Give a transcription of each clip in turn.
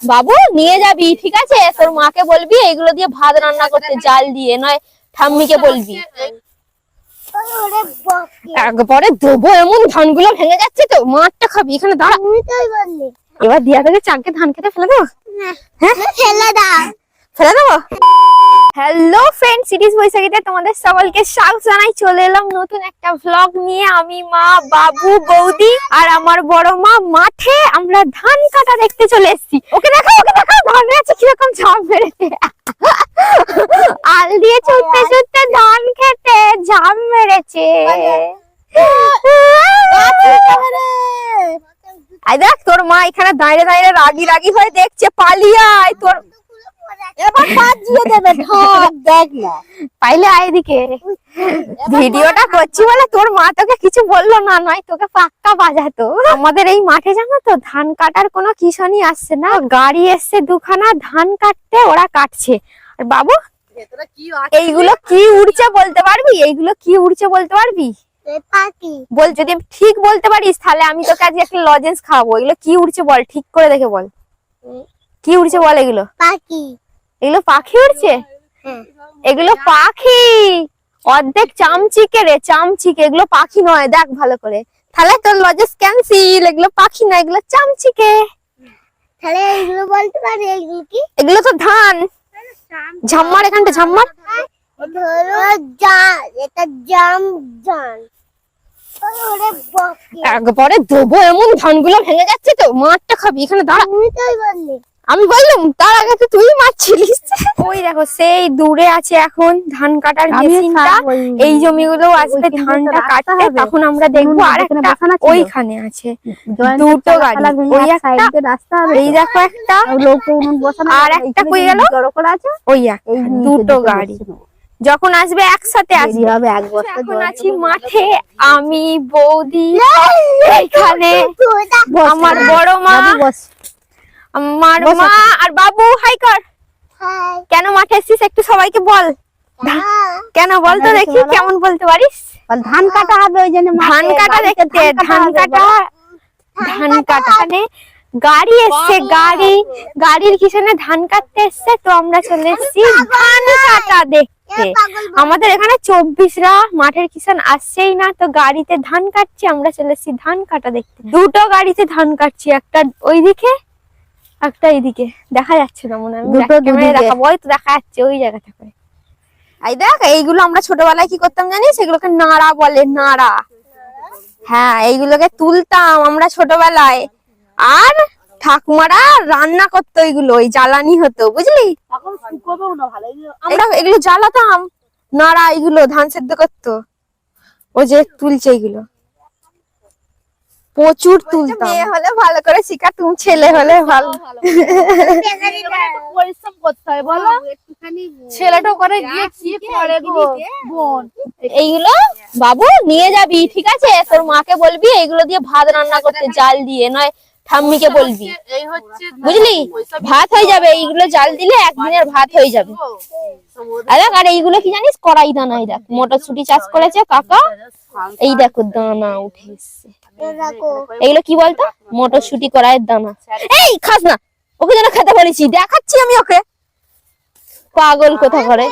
বাবু নিয়ে যাবি, ঠিক আছে? তোর মাকে বলবি এইগুলো দিয়ে ভাত রান্না করতে, জাল দিয়ে, নয় ঠাম্মিকে বলবি। একবারে দেবো এমন, ধানগুলো ভেঙে যাচ্ছে তো, মাঠটা খাবি, এখানে দাঁড়া। এবার দিয়া থেকে চাকে ধান খেতে ফেলে দেবো। হ্যাঁ ফেলে দাও, ফেলে দেবো। হ্যালো ফ্রেন্ডস, সিরিজ বৈশাখীতে তোমাদের সকলকে স্বাগত জানাই। চলে এলাম নতুন একটা ভ্লগ নিয়ে। আমি, মা, বাবু, বৌদি আর আমার বড় মা মাঠে আমরা ধান কাটা দেখতে চলে এসেছি। ওকে দেখাও, ওকে দেখাও, ধানে আছে কিরকম ঝাঁপ মেরেছে। আল দিয়ে ছুটতে ছুটতে ধান খেতে ঝাঁপ মেরেছে। আই দেখ, তোর মা এখানে দাঁড়িয়ে দাঁড়িয়ে রাগি রাগি হয়ে দেখছে। পালিয়ে আয়, তোর এবার বাজিয়ে দেবে ঢাক। দেখ না, পাইলে আয় এদিকে। ভিডিওটা করছি বলে তোর মা তোকে কিছু বললো না, নয় তোকে পাক্কা বাজাতো। আমাদের এই মাঠে জানো তো ধান কাটার কোনো কিষানই আসছে না, গাড়ি এসছে দুখানা ধান কাটতে, ওরা কাটছে। আর বাবু এইগুলো কি উড়ছে বলতে পারবি? এইগুলো কি উড়ছে বলতে পারবি? বল, যদি ঠিক বলতে পারিস তাহলে আমি তোকে আজকে একটা লজেন্স খাওয়াবো। এগুলো কি উড়ছে বল, ঠিক করে দেখে বল। কি উড়ছে বল? এগুলো পাখি। এগুলো পাখি উড়ছে? এগুলো পাখি, অর্ধেক চামচিকে রে, চামচিকে। এগুলো পাখি নয়, দেখ ভালো করে। তাহলে তোর লজেন্স ক্যান্সেল। এগুলো পাখি না, এগুলো চামচিকে। তাহলে এগুলো বলতে পারি এগুলো কি? এগুলো তো ধান। ঝাম্মার, এখানটা ঝাম্মার। ধরো এটা জাম জান। একবারে দেবো এমন, ধানগুলো ভেঙে যাচ্ছে তো, মাঠটা খাবি, এখানে দাঁড়া। আমি বললাম, তার আগে তো তুই মারছিলিস। ওই দেখো সেই দূরে আছে এখন ধান কাটার মেশিনটা। এই জমিগুলো আসবে ধানটা কাটতে, তখন আমরা দেখবো। আর একটা ওইখানে আছে দুটো গাড়ি, ওই একটা রাস্তা, এই দেখো একটা, আর একটা কই গেল, ওই একটা, দুটো গাড়ি যখন আসবে একসাথে আসবে। এখন আছি মাঠে, আমি, বৌদি, এখানে আমার বড় মা, আমার মা আর বাবু। হাই কর। কেন মাঠে এসেছিস একটু সবাইকে বল। কেন বল তো দেখি, কেমন বলতে পারিস? ধান কাটা হবে ওই জন্য। ধান কাটা দেখতে, ধান কাটা, ধান কাটা। গাড়ি এসছে, গাড়ির কিষানে ধান কাটতে এসছে, তো আমরা চলে এসেছি ধান কাটা দেখতে। আমাদের এখানে 24রা মাঠের কিষান আসছেই না, তো গাড়িতে ধান কাটছে, আমরা চলে এসেছি ধান কাটা দেখতে। দুটো গাড়িতে ধান কাটছি, একটা ওইদিকে একটা এইদিকে। দেখা যাচ্ছে না মনে হয়, দেখাবো। ওই তো দেখা যাচ্ছে ওই জায়গাটা করে। এই দেখ, এইগুলো আমরা ছোটবেলায় কি করতাম জানিস? এগুলোকে নাড়া বলে, নাড়া। হ্যাঁ, এইগুলোকে তুলতাম আমরা ছোটবেলায়, আর ঠাকুমারা রান্না করতো, এগুলো ওই জ্বালানি হতো, বুঝলি? আমরা এগুলো জ্বালাতাম, নাড়া, এগুলো ধান সেদ্ধ করতো। ও যে তুলছে এগুলো প্রচুর তুলতাম। মেয়ে হলে ভালো করে শিখা, তুমি ছেলে হলে ভালো পরিশ্রম করতে হয় বলো। ছেলেটা করে গিয়ে কি করে গো বোন। এইগুলো বাবু নিয়ে যাবি, ঠিক আছে? তোর মাকে বলবি এইগুলো দিয়ে ভাত রান্না করতে, জাল দিয়ে, নয় ঠাম্মিকে বলবি, বুঝলি? ভাত হয়ে যাবে, এইগুলো জাল দিলে একদিনের ভাত হয়ে যাবে। আর এইগুলো কি জানিস? কড়াই দানা। এই দেখ, মটরশুটি চাষ করেছে কাকা, এই দেখো দানা উঠে এসছে। এগুলো কি বলতো? মটরশুটি কড়াইয়ের দানা। এই খাস না, ওকে যেন খেতে বলেছি, দেখাচ্ছি আমি ওকে, পাগল কোথা করে।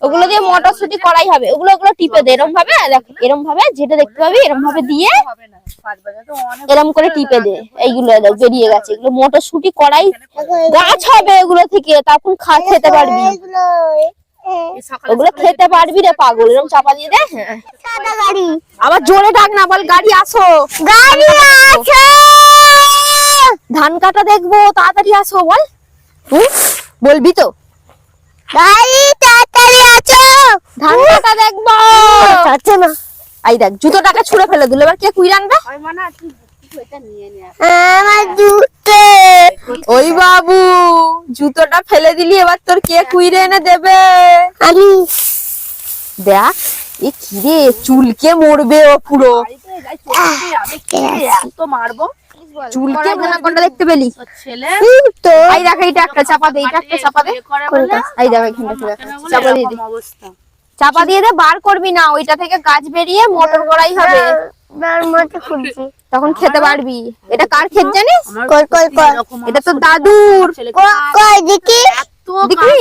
ওগুলো দিয়ে মটরশুটি কড়াই হবে। ওগুলো টিপে দে, এরম ভাবে, দেখ এরম ভাবে, যেটা দেখতে পাবি এরম ভাবে দিয়ে এরম করে টিপে দে। এইগুলো বেরিয়ে গেছে, এগুলো মটরশুটি কড়াই গাছ হবে এগুলো থেকে, তখন খেতে পারবি। ওগুলো খেতে পারবি রে পাগল। এরকম চাপা দিয়ে দে। আবার জোরে ডাক না, বল গাড়ি আসো, গাড়ি আসো, ধান কাটা দেখবো, তাড়াতাড়ি আসো বল। বলবি তো, গাড়ি তাড়াতাড়ি আসো, ধান কাটা দেখবো। আচ্ছা না, এই দেখ জুতোটাকে ছুঁড়ে ফেলে দিল। এবার কে কুই রাখবে? আমার জুতো। ওই বাবু, জুতোটা ফেলে দিলি, এবার তোর কে কুইরে এনে দেবে? আমি। দেখ এ কি রে, চুলকে মরবে ও পুরো। মারবো চুলকে কোনটা দেখতে পেলি? তো এই দেখ, এইটা একটা চাপা দে, এইটা একটা চাপা দে। এই দেখ এখানটা চাপা দিয়ে দে, চাপা দিয়ে দে, বার করবি না, ওইটা থেকে গাছ বেরিয়ে মোটর করাই হবে। তখন খেতে পারবি। এটা কার ক্ষেত জানিস? এটা তো দাদুর। দেখি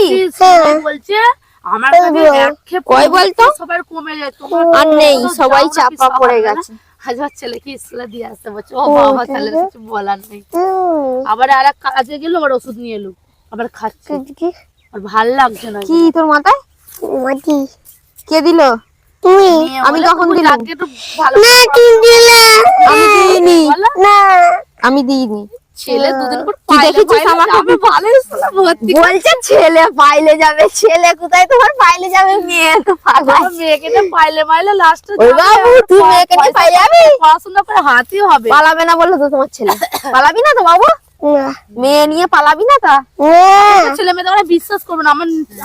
বলছে আমার কই বলতো সবার কমে যায়, আর নেই, সবাই চাপা পড়ে গেছে। হাজার ছেলেকে স্কুলে দিয়ে আসতে বলছে। ও বাবা, তাহলে কিছু বলার নেই। আবার আর এক কাজে গেল, আবার ওষুধ নিয়ে এলো, আবার খাচ্ছে। আর ভাল লাগছে না। কি তোর মাথায় কে দিল? আমি কখন দিলাম? আমি দিইনি। ছেলে দুদিন পর দেখেছিস আমাকে বলছে ছেলে পাইলে যাবে। ছেলে কোথায় তোমার পাইলে যাবে? মেয়ে তো মেয়েকে পাইলে মাইলে লাস্ট তুই মেয়েকে নিয়ে পাইলে যাবি? পড়াশোনা করে হাতই হবে। পালাবে না বললো তো তোমার ছেলে? পালাবি না তো বাবু? মেয়ে নিয়ে পালাবি না তা? ছেলে মেয়ে তোমরা বিশ্বাস করবে না।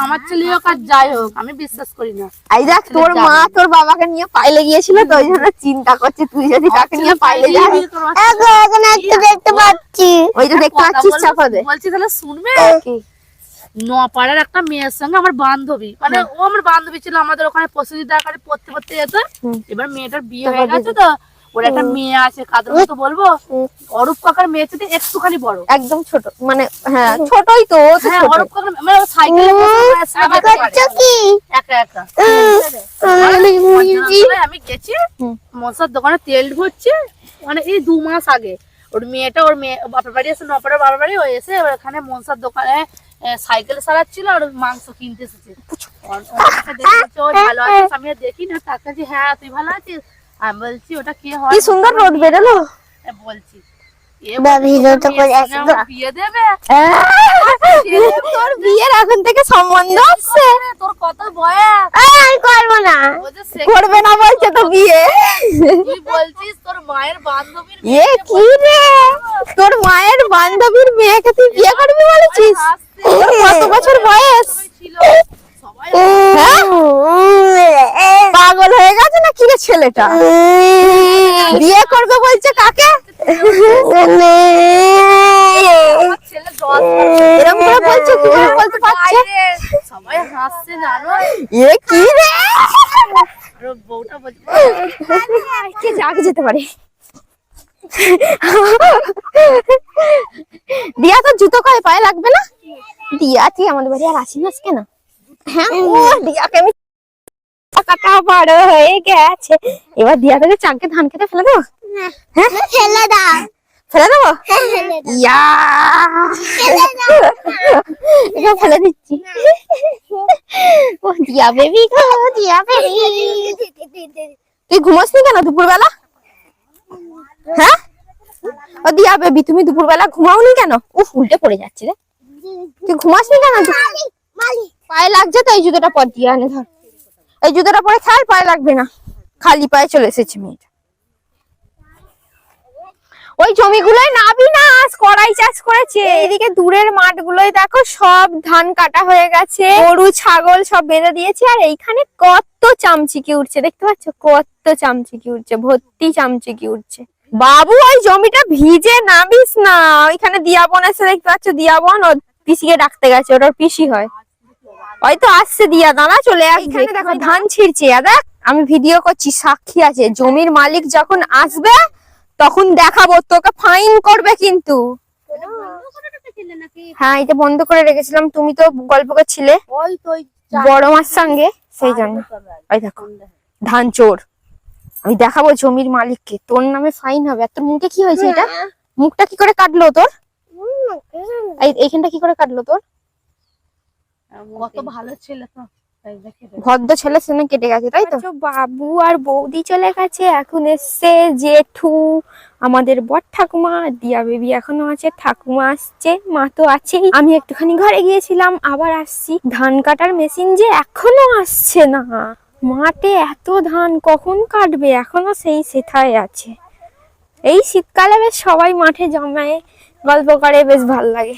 আমার ছেলে হোক আর যাই হোক, আমি বিশ্বাস করি না। এই দেখ, তোর মা তোর বাবাকে নিয়ে পাইলে গিয়েছিল তো, ওই জন্য চিন্তা করছে তুই যদি তাকে নিয়ে পাইলে যাবি। দেখতে পাচ্ছি, ওই তো দেখতে পাচ্ছিস চাপা দে। বলছি তাহলে শুনবে। নপাড়ার একটা মেয়ের সঙ্গে আমার বান্ধবী, মানে ও আমার বান্ধবী ছিল, আমাদের ওখানে প্রসিদ্ধ আকারে পড়তে পড়তে যেত। এবার মেয়েটার বিয়ে হয়ে গেছে তো, ওর একটা মেয়ে আছে, কাদের মতো বলবো, অরূপ কাকার মেয়ে থেকে একটুখানি বড়, একদম ছোট, মানে হ্যাঁ ছোটই তো। হ্যাঁ, অরূপ কাকার মানে সাইকেলে একা একা। আমি গেছি মশার দোকানে তেল ভরছি, মানে এই 2 মাস আগে। ওর মেয়েটা, ওর মেয়ে বাপের বাড়ি এসে, নপাড়ার বাপের বাড়ি, ও এসে ওখানে মনসার দোকানে সাইকেল সারাচ্ছিল আর মাংস কিনতে এসেছে। ভালো আছিস? আমি দেখি না তাকে, যে হ্যাঁ তুই ভালো আছিস। আমি বলছি ওটা কে হয়? কি সুন্দর রোদ বেরোলো। বলছি বিয়ে দেবে, তোর বিয়ের এখন থেকে সম্বন্ধ আসছে। তোর কত বয়স? আমি করবো না। করবে না বলছে তো বিয়ে। তুই বলছিস তোর মায়ের বান্ধবীর কি রে, তোর মায়ের বান্ধবীর মেয়েকে তুই বিয়ে করবি বলেছিস? তোর কত বছর বয়স? পাগল হয়ে গেছে না কি রে ছেলেটা? বিয়ে করবে বলছে কাকে? এরকম করে বলছে, কি করে বলতে পারছে? সবাই হাসছে জানো। কি রে, বউটা বলছে কে আগে যেতে পারে। দিয়া তো জুতো কয় পায়ে লাগবে না? দিয়া তুই আমাদের বাড়ি আর আসিস কেন? হ্যাঁ, ও দিয়াকে আমি কাটা বড় হয়ে গেছে। এবার দিয়া থেকে চাকে ধান খেতে ফেলে দেবো। হ্যাঁ, ফেলে দাও। ফেলে দেবো? ইয়া, এটা ফেলে দিচ্ছি। ও দিয়া বেবি গো, দিয়া বেবি। তুই ঘুমাসনি কেন দুপুরবেলা? হ্যাঁ, ও দিয়া বেবি, তুমি দুপুরবেলা ঘুমাওনি কেন? উফ, উল্টে পড়ে যাচ্ছে রে। তুই ঘুমাসনি কেন? পায়ে লাগছে তো, এই জুতোটা পর দিয়ে আনে ধর। এই জুতোটা পরে খেয়াল, পায়ে লাগবে না। খালি পায়ে চলে এসেছে মেয়েটা। ওই জমিগুলোই নাবি না, কড়াই চাষ করেছে। এইদিকে দূরের মাঠগুলোই দেখো সব ধান কাটা হয়ে গেছে, গরু ছাগল সব বেঁধে দিয়েছে। আর এইখানে কত চামচিকি উঠছে, দেখতে পাচ্ছ? কত চামচিকি উঠছে, ভর্তি চামচিকি উঠছে। বাবু, ওই জমিটা ভিজে নাবিস না। ওইখানে দিয়া বোন এসে, দেখতে পাচ্ছ? দিয়া বোন ওর পিসিকে ডাকতে গেছে, ওটার পিসি হয়। হয়তো আসছে দিয়া, দাঁড়া চলে আসবে। দেখো ধান ছিঁড়ছে, দেখ আমি ভিডিও করছি, সাক্ষী আছে। জমির মালিক যখন আসবে তখন দেখাবো, তোকে ফাইন করবে কিন্তু। হ্যাঁ, এটা বন্ধ করে রেখেছিলাম, তুমি তো গল্প করছিলে বড় মার সঙ্গে, সেই জন্য। ওই দেখো ধান চোর। আমি দেখাবো জমির মালিককে, তোর নামে ফাইন হবে। আর তোর মুখে কি হয়েছে? এটা মুখটা কি করে কাটলো তোর? এইখানটা কি করে কাটলো তোর? কত ভালো ছেলে তো, ভদ্র ছেলে সেনে কেটে গেছে, তাই তো? বাবু আর বৌদি চলে গেছে, এখন এসছে জেঠু, আমাদের বড় ঠাকুমা, দিয়া বেবি এখনো আছে, ঠাকুমা আসছে, মা তো আছেই। আমি একটুখানি ঘরে গিয়েছিলাম, আবার আসছি। ধান কাটার মেশিন যে এখনো আসছে না। মাঠে এত ধান কখন কাটবে, এখনো সেই সেথায় আছে। এই শীতকালে বেশ সবাই মাঠে জমায়ে গল্প করে, বেশ ভাল লাগে।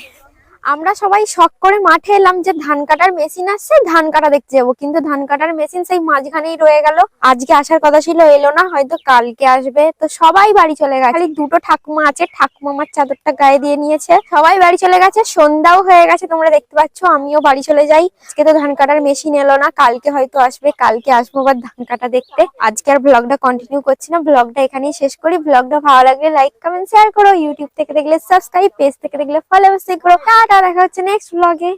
আমরা সবাই শখ করে মাঠে এলাম যে ধান কাটার মেশিন আসছে, ধান কাটা দেখতে যাবো, কিন্তু ধান কাটার মেশিন সেই মাঝখানেই রয়ে গেল। আজকে আসার কথা ছিল, এলো না, হয়তো কালকে আসবে। তো সবাই বাড়ি চলে গেছে, খালি দুটো ঠাকুমা আছে, ঠাকুমা আমার চাদরটা গায়ে দিয়ে নিয়েছে, সবাই বাড়ি চলে গেছে। সন্ধ্যাও হয়ে গেছে, তোমরা দেখতে পাচ্ছ। আমিও বাড়ি চলে যাই। আজকে তো ধান কাটার মেশিন এলো না, কালকে হয়তো আসবে, কালকে আসবো আবার ধান কাটা দেখতে। আজকে আর ব্লগটা কন্টিনিউ করছি না, ব্লগটা এখানেই শেষ করি। ব্লগটা ভালো লাগলে লাইক কমেন্ট শেয়ার করো, ইউটিউব থেকে দেখলে সাবস্ক্রাইব, পেজ থেকে দেখলে ফলো অবশ্যই করো। টাটা, দেখা হচ্ছে নেক্সট ব্লগে।